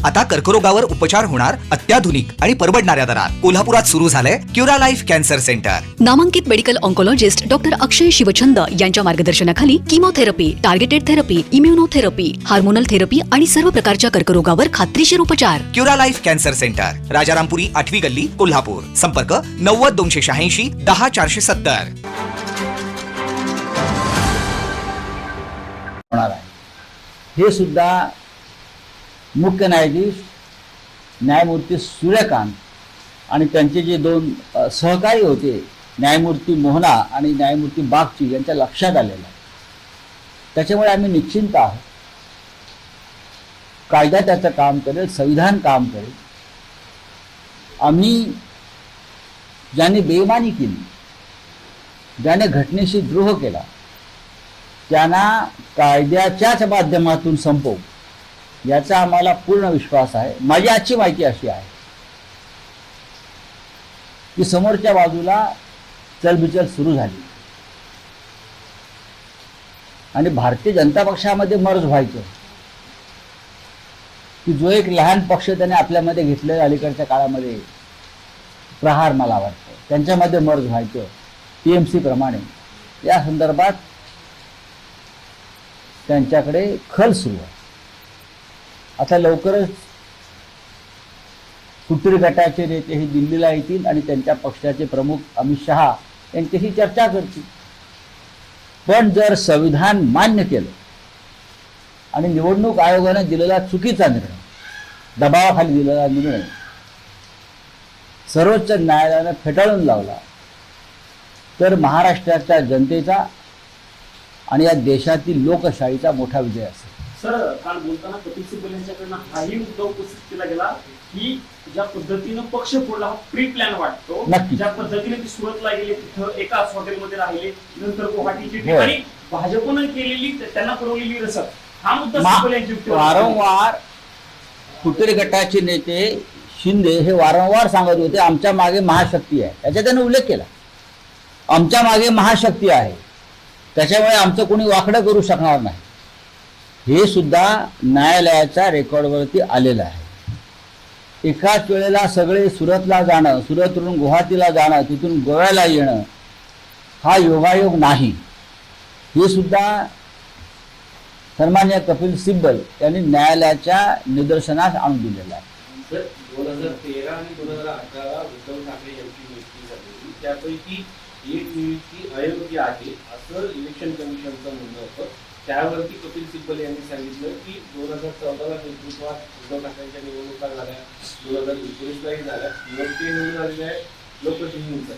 आता कर्करोगावर उपचार होणार अत्याधुनिक आणि परवडणाऱ्या दरात. कोल्हापुरात सुरू झालंय क्युरा लाईफ कॅन्सर सेंटर. नामांकित medical oncologist doctor Akshay Shivchand यांच्या मार्गदर्शनाखाली chemotherapy, targeted therapy, immunotherapy, hormonal therapy आणि सर्व प्रकारच्या कर्करोगावर खात्रीशीर उपचार. Cura life cancer centre, Rajarampuri 8वी गल्ली, कोल्हापूर. संपर्क 90 286 10 470. होणार आहे. हे सुद्धा मुख्य न्यायाधीश न्यायमूर्ती सूर्यकांत आणि त्यांचे जे दोन सहकारी होते, न्यायमूर्ती मोहना आणि न्यायमूर्ती बागची, यांच्या लक्षात आलेलं आहे. त्याच्यामुळे आम्ही निश्चिंत आहोत. कायदा त्याचं काम करेल, संविधान काम करेल. आम्ही ज्याने बेईमानी केली, ज्याने घटनेशी द्रोह केला, त्यांना कायद्याच्याच माध्यमातून संपवू याचा आम्हाला पूर्ण विश्वास आहे. माझी आजची माहिती अशी आहे की समोरच्या बाजूला चलबिचल सुरू झाली आणि भारतीय जनता पक्षामध्ये मर्ज व्हायचं की जो एक लहान पक्ष त्याने आपल्यामध्ये घेतलेला अलीकडच्या काळामध्ये प्रहार, मला वाटतं त्यांच्यामध्ये मर्ज व्हायचं TMC प्रमाणे. या संदर्भात त्यांच्याकडे खल सुरू आहे. आता लवकरच फुटीर गटाचे नेते हे दिल्लीला येतील आणि त्यांच्या पक्षाचे प्रमुख अमित शहा यांच्याशी चर्चा करतील. पण जर संविधान मान्य केलं आणि निवडणूक आयोगाने दिलेला चुकीचा निर्णय, दबावाखाली दिलेला निर्णय सर्वोच्च न्यायालयाने फेटाळून लावला, तर महाराष्ट्राच्या जनतेचा आणि या देशातील लोकशाहीचा मोठा विजय असेल. सर, काल बोलताना कपिल सिब्बल यांच्याकडनं हाही मुद्दा उपस्थित केला गेला की ज्या पद्धतीनं पक्ष फोडला हा प्री प्लॅन वाटतो. ज्या पद्धतीने ती सुरतला गेले, तिथं एकाच हॉटेलमध्ये राहिले, नंतर गुवाहाटीची ठिकाणी भाजपनं केलेली त्यांना पुरवलेली रसद, हा मुद्दा सिब्बल यांची वारंवार फुटीर गटाचे नेते शिंदे हे वारंवार सांगत होते आमच्या मागे महाशक्ती आहे. याचा त्याने उल्लेख केला, आमच्या मागे महाशक्ती आहे, त्याच्यामुळे आमचं कोणी वाकडं करू शकणार नाही. हे सुद्धा न्यायालयाच्या रेकॉर्डवरती आलेलं आहे. एकाच वेळेला सगळे सुरतला जाणं, सुरतवरून गुवाहाटीला जाणं, तिथून गोव्याला येणं हा योगायोग नाही. हे सुद्धा सन्माननीय कपिल सिब्बल यांनी न्यायालयाच्या निदर्शनास आणून दिलेलं आहे. 2013 आणि 2018 उद्धव ठाकरे यांची नियुक्ती झाली, त्यापैकी एक नियुक्ती अयोग्य आहे असं इलेक्शन कमिशनचं म्हणणं होतं. त्यावरती कपिल सिब्बल यांनी सांगितलं की 2014ला नेतृत्वात उद्धव ठाकरेंच्या निवडणुका झाल्या, 2019लाही झाल्या, निवडणुकी निवडून आलेल्या आहे, लोकशाहीचा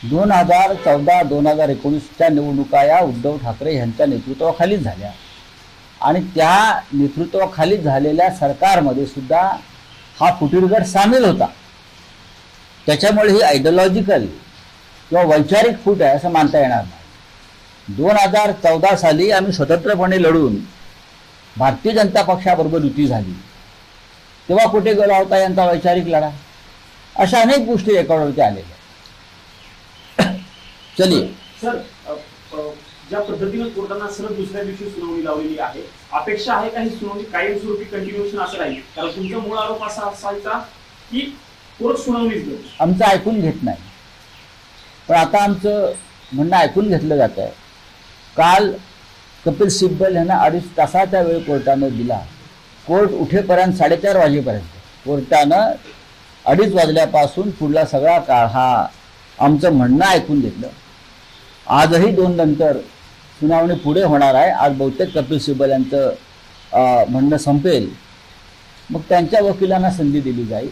2014-2019च्या निवडणुका या उद्धव ठाकरे यांच्या नेतृत्वाखालीच झाल्या आणि त्या नेतृत्वाखाली झालेल्या सरकारमध्ये सुद्धा हा फुटीर गट सामील होता. त्याच्यामुळे ही आयडिओलॉजिकल किंवा वैचारिक फूट आहे असं मानता येणार नाही. 2014 साली आम्ही स्वतंत्रपणे लढून भारतीय जनता पक्षाबरोबर युती झाली, तेव्हा कुठे गेला होता यांचा वैचारिक लढा? अशा अनेक गोष्टी रेकॉर्डवरती आलेल्या. चलिए सर, ज्या पद्धतीनं कोर्टानं सलग दुसऱ्या दिवशी सुनावणी लावलेली आहे, अपेक्षा आहे का ही सुनावणी कायमस्वरूपी कंटिन्युएशन असं राहील? कारण तुमचा मूळ आरोप असा असायचा की कोर्ट सुनावणीच देतो, आमचं ऐकून घेत नाही. पण आता आमचं म्हणणं ऐकून घेतलं जात आहे. काल कपिल सिब्बल यांना 2.5 तासाचा वेळ कोर्टानं दिला. कोर्ट उठेपर्यंत 4:30 वाजेपर्यंत कोर्टानं 2:30 वाजल्यापासून पुढला सगळा काळ हा आमचं म्हणणं ऐकून घेतलं. आजही 2 नंतर सुनावणी पुढे होणार आहे. आज बहुतेक कपिल सिब्बल यांचं म्हणणं संपेल, मग त्यांच्या वकिलांना संधी दिली जाईल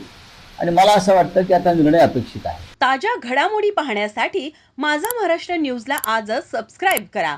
आणि मला असं वाटतं की आता निर्णय अपेक्षित आहे. ताज्या घडामोडी पाहण्यासाठी माझा महाराष्ट्र न्यूजला आजच सबस्क्राईब करा.